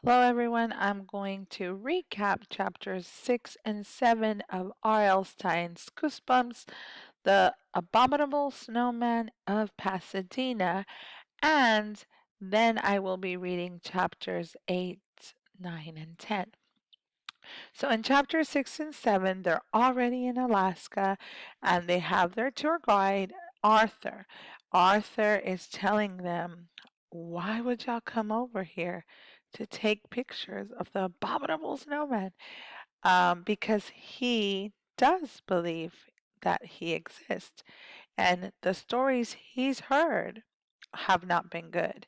Hello, everyone. I'm going to recap chapters 6 and 7 of R.L. Stein's Goosebumps, The Abominable Snowman of Pasadena, and then I will be reading chapters 8, 9, and 10. So in chapter 6 and 7, they're already in Alaska and they have their tour guide, Arthur. Arthur is telling them, why would y'all come over here to take pictures of the abominable snowman? Because he does believe that he exists. And the stories he's heard have not been good.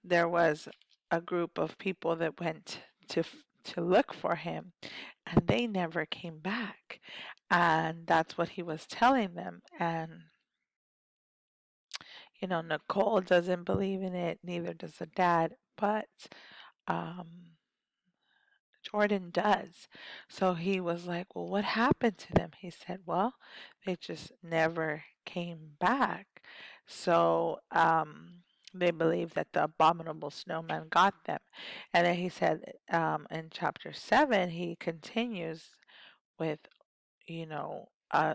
There was a group of people that went to look for him, and they never came back. And that's what he was telling them. And Nicole doesn't believe in it, neither does the dad, but um, Jordan does. So he was like, well, what happened to them? He said, well, they just never came back. So they believe that the abominable snowman got them. And then he said in chapter 7, he continues with,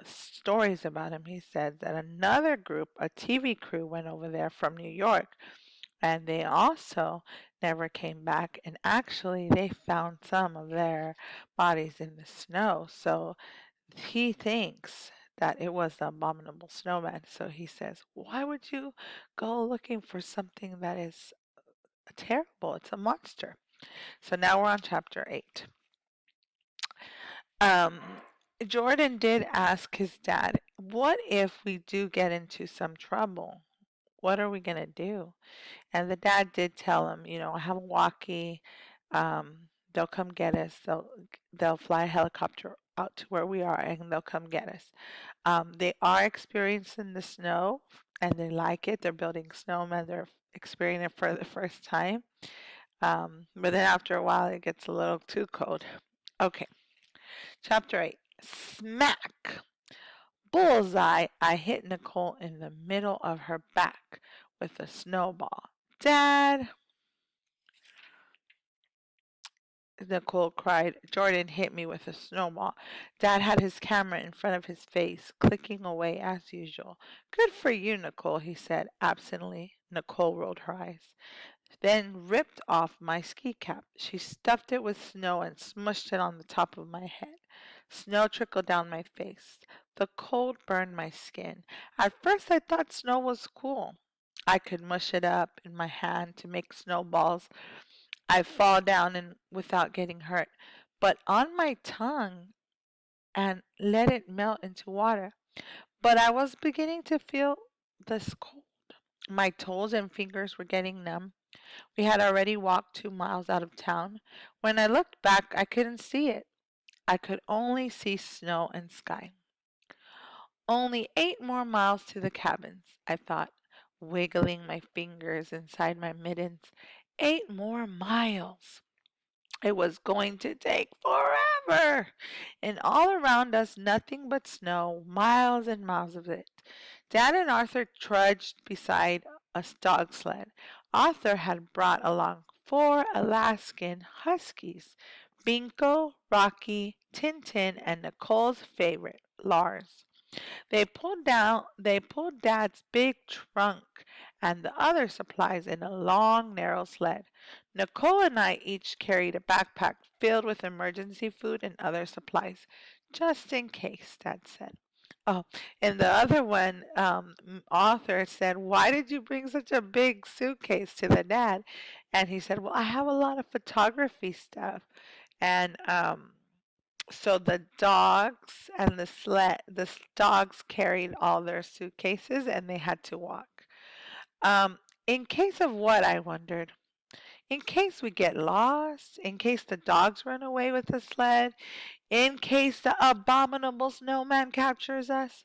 stories about him. He said that another group, a TV crew, went over there from New York and they also never came back. And actually, they found some of their bodies in the snow. So he thinks that it was the abominable snowman. So he says, why would you go looking for something that is terrible? It's a monster. So now we're on chapter 8. Um, Jordan did ask his dad, what if we do get into some trouble? What are we going to do? And the dad did tell him, I have a walkie. They'll come get us. They'll fly a helicopter out to where we are, and they'll come get us. They are experiencing the snow, and they like it. They're building snowmen. They're experiencing it for the first time. But then after a while, it gets a little too cold. Okay, chapter 8. Smack! Bullseye! I hit Nicole in the middle of her back with a snowball. Dad, Nicole cried. Jordan hit me with a snowball. Dad had his camera in front of his face, clicking away as usual. Good for you, Nicole, he said absently. Nicole rolled her eyes, then ripped off my ski cap. She stuffed it with snow and smushed it on the top of my head. Snow trickled down my face. The cold burned my skin. At first, I thought snow was cool. I could mush it up in my hand to make snowballs. I fall down and without getting hurt, but on my tongue and let it melt into water. But I was beginning to feel this cold. My toes and fingers were getting numb. We had already walked 2 miles out of town. When I looked back, I couldn't see it. I could only see snow and sky. Only 8 more miles to the cabins, I thought, wiggling my fingers inside my mittens. 8 more miles. It was going to take forever. And all around us, nothing but snow, miles and miles of it. Dad and Arthur trudged beside a dog sled. Arthur had brought along 4 Alaskan huskies, Binko, Rocky, Tintin, and Nicole's favorite, Lars. They pulled Dad's big trunk and the other supplies in a long, narrow sled. Nicole and I each carried a backpack filled with emergency food and other supplies, just in case, Dad said. Oh, and the other one, author said, why did you bring such a big suitcase to the dad? And he said, well, I have a lot of photography stuff. And so the dogs and the dogs carried all their suitcases and they had to walk. In case of what, I wondered? In case we get lost, in case the dogs run away with the sled, in case the abominable snowman captures us.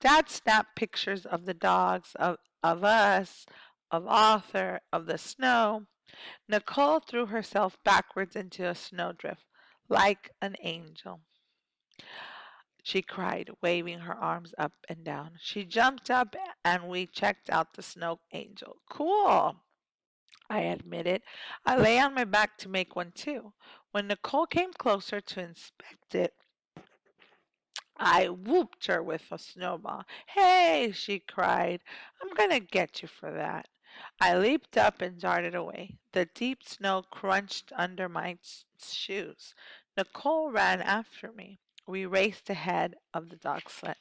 Dad snapped pictures of the dogs, of us, of Arthur, of the snow. Nicole threw herself backwards into a snowdrift like an angel. She cried, waving her arms up and down. She jumped up and we checked out the snow angel. Cool! I admitted. I lay on my back to make one too. When Nicole came closer to inspect it, I whooped her with a snowball. Hey, she cried. I'm gonna get you for that. I leaped up and darted away. The deep snow crunched under my shoes. Nicole ran after me. We raced ahead of the dog sled.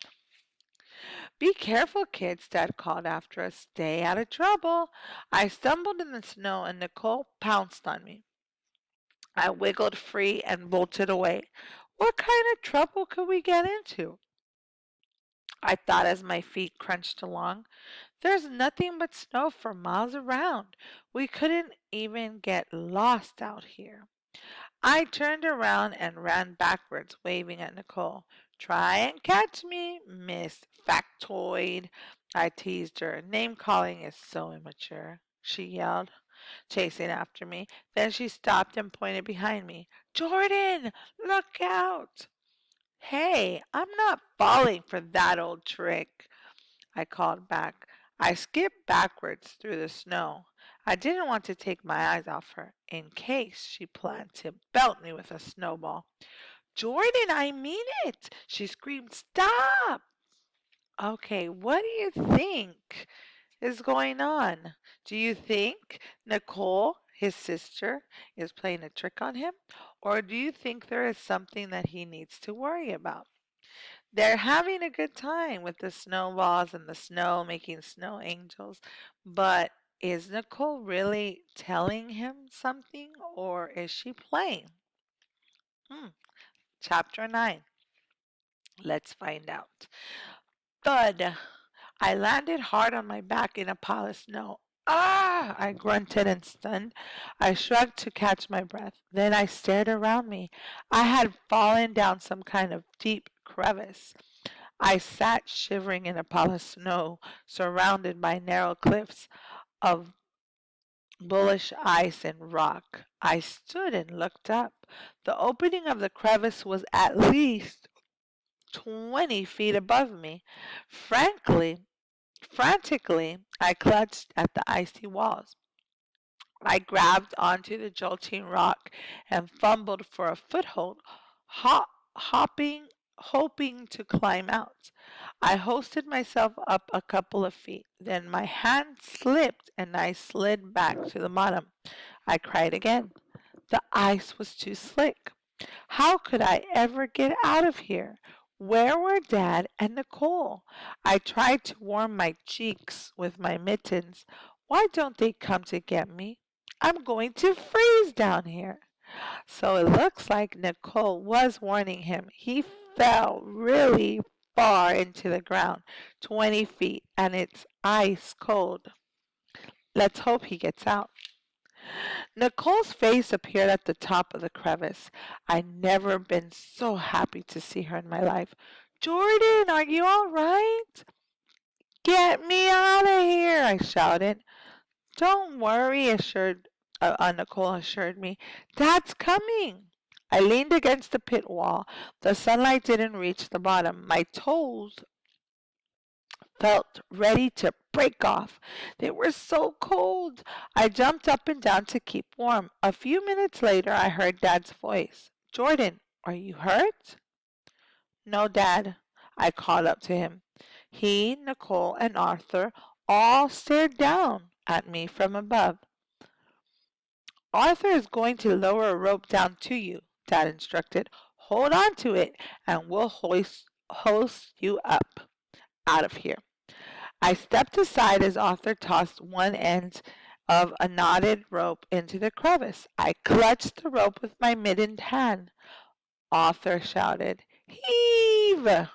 Be careful, kids, Dad called after us. Stay out of trouble. I stumbled in the snow and Nicole pounced on me. I wiggled free and bolted away. What kind of trouble could we get into? I thought as my feet crunched along. There's nothing but snow for miles around. We couldn't even get lost out here. I turned around and ran backwards, waving at Nicole. Try and catch me, Miss Factoid. I teased her. Name calling is so immature, she yelled, chasing after me. Then she stopped and pointed behind me. Jordan, look out! Hey, I'm not falling for that old trick, I called back. I skipped backwards through the snow. I didn't want to take my eyes off her, in case she planned to belt me with a snowball. Jordan, I mean it! She screamed, Stop! Okay, what do you think is going on? Do you think Nicole, his sister, is playing a trick on him? Or do you think there is something that he needs to worry about? They're having a good time with the snowballs and the snow, making snow angels. But is Nicole really telling him something or is she playing? Hmm. Chapter 9. Let's find out. Thud! I landed hard on my back in a pile of snow. Ah! I grunted and stunned. I shrugged to catch my breath. Then I stared around me. I had fallen down some kind of deep crevice. I sat shivering in a pile of snow, surrounded by narrow cliffs of bullish ice and rock. I stood and looked up. The opening of the crevice was at least 20 feet above me. Frantically, I clutched at the icy walls. I grabbed onto the jolting rock and fumbled for a foothold, hopping, hoping to climb out. I hoisted myself up a couple of feet. Then my hand slipped and I slid back to the bottom. I cried again. The ice was too slick. How could I ever get out of here? Where were Dad and Nicole? I tried to warm my cheeks with my mittens. Why don't they come to get me? I'm going to freeze down here. So it looks like Nicole was warning him. He fell really far into the ground, 20 feet, and it's ice cold. Let's hope he gets out. Nicole's face appeared at the top of the crevice. I'd never been so happy to see her in my life. Jordan, are you all right? Get me out of here, I shouted. Don't worry, Nicole assured me. Dad's coming. I leaned against the pit wall. The sunlight didn't reach the bottom. My toes felt ready to break off. They were so cold. I jumped up and down to keep warm. A few minutes later, I heard Dad's voice. Jordan, are you hurt? No, Dad. I called up to him. He, Nicole, and Arthur all stared down at me from above. Arthur is going to lower a rope down to you, Dad instructed. Hold on to it, and we'll hoist you up out of here. I stepped aside as Arthur tossed one end of a knotted rope into the crevice. I clutched the rope with my mittened hand. Arthur shouted, Heave!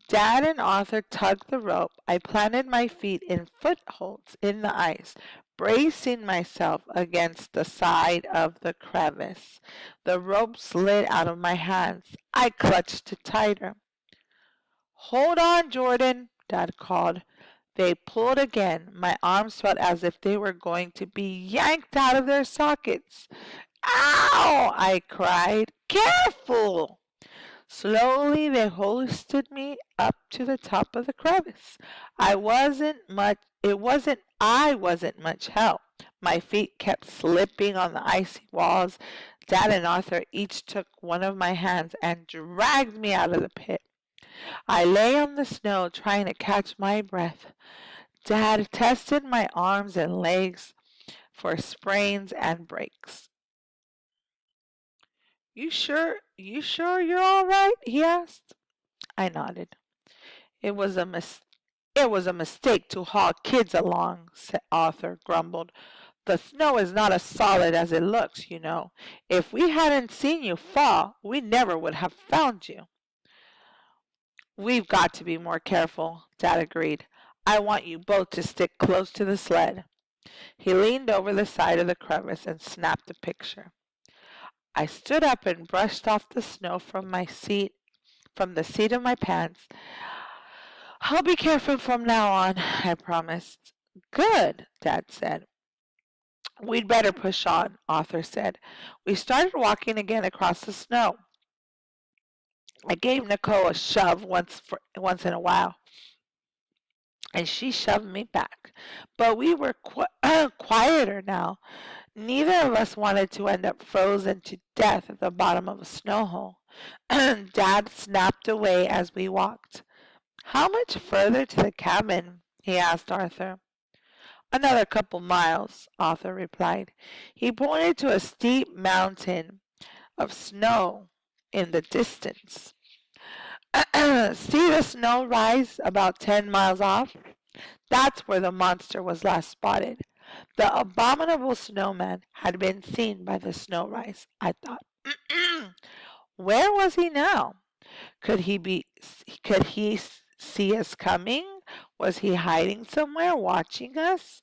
Dad and Arthur tugged the rope. I planted my feet in footholds in the ice, bracing myself against the side of the crevice. The rope slid out of my hands. I clutched it tighter. Hold on, Jordan, Dad called. They pulled again. My arms felt as if they were going to be yanked out of their sockets. Ow! I cried. Careful! Slowly they hoisted me up to the top of the crevice. I wasn't much help. My feet kept slipping on the icy walls. Dad and Arthur each took one of my hands and dragged me out of the pit. I lay on the snow trying to catch my breath. Dad tested my arms and legs for sprains and breaks. You sure you're all right? He asked. I nodded. It was a mis- it was a mistake to haul kids along, said Arthur grumbled. The snow is not as solid as it looks, you know. If we hadn't seen you fall, we never would have found you. We've got to be more careful, Dad agreed. I want you both to stick close to the sled. He leaned over the side of the crevice and snapped a picture. I stood up and brushed off the snow from the seat of my pants. I'll be careful from now on, I promised. Good, Dad said. We'd better push on, Arthur said. We started walking again across the snow. I gave Nicole a shove once in a while, and she shoved me back. But we were quieter now. Neither of us wanted to end up frozen to death at the bottom of a snow hole. Dad snapped away as we walked. How much further to the cabin? He asked Arthur. Another couple miles, Arthur replied. He pointed to a steep mountain of snow in the distance. See the snow rise about 10 miles off? That's where the monster was last spotted. The abominable snowman had been seen by the snow rise, I thought. Where was he now? Could he be could he see us coming? Was he hiding somewhere watching us?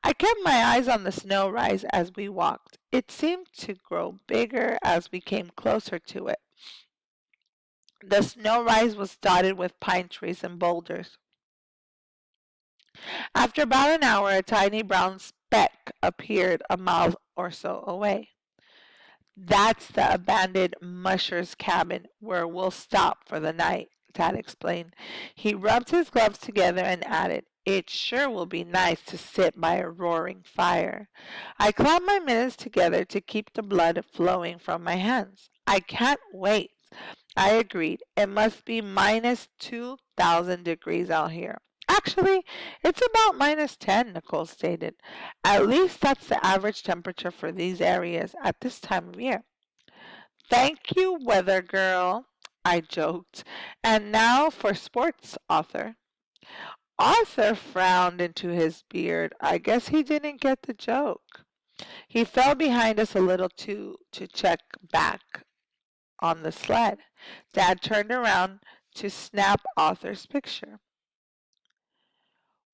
I kept my eyes on the snow rise as we walked. It seemed to grow bigger as we came closer to it. The snow rise was dotted with pine trees and boulders. After about an hour, a tiny brown speck appeared a mile or so away. That's the abandoned musher's cabin where we'll stop for the night, Dad explained. He rubbed his gloves together and added, it sure will be nice to sit by a roaring fire. I clapped my minutes together to keep the blood flowing from my hands. I can't wait. I agreed. It must be minus 2,000 degrees out here. Actually, it's about minus 10, Nicole stated. At least that's the average temperature for these areas at this time of year. Thank you, weather girl, I joked. And now for sports, Arthur. Arthur frowned into his beard. I guess he didn't get the joke. He fell behind us a little to check back on the sled. Dad turned around to snap Arthur's picture.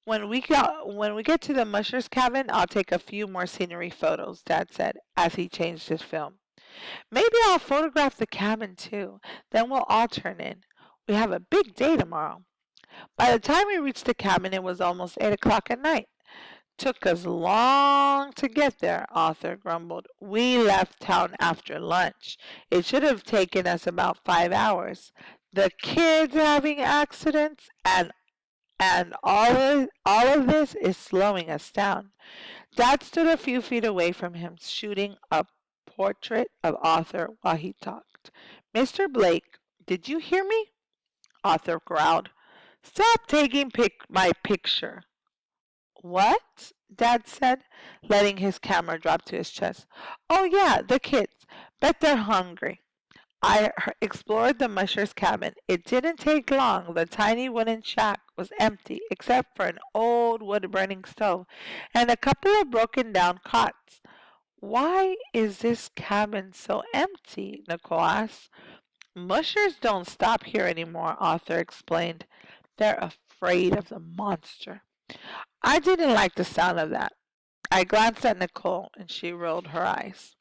When we get to the musher's cabin, I'll take a few more scenery photos, Dad said as he changed his film. Maybe I'll photograph the cabin too. Then we'll all turn in. We have a big day tomorrow. By the time we reached the cabin, it was almost 8 o'clock at night. Took us long to get there, Arthur grumbled. We left town after lunch. It should have taken us about 5 hours. The kids having accidents and all of this is slowing us down. Dad stood a few feet away from him, shooting a portrait of Arthur while he talked. Mr. Blake, did you hear me? Arthur growled. Stop taking my picture. What? Dad said, letting his camera drop to his chest. Oh, yeah, the kids. Bet they're hungry. I explored the musher's cabin. It didn't take long. The tiny wooden shack was empty, except for an old wood-burning stove and a couple of broken-down cots. Why is this cabin so empty? Nicole asked. Mushers don't stop here anymore, Arthur explained. They're afraid of the monster. I didn't like the sound of that. I glanced at Nicole, and she rolled her eyes.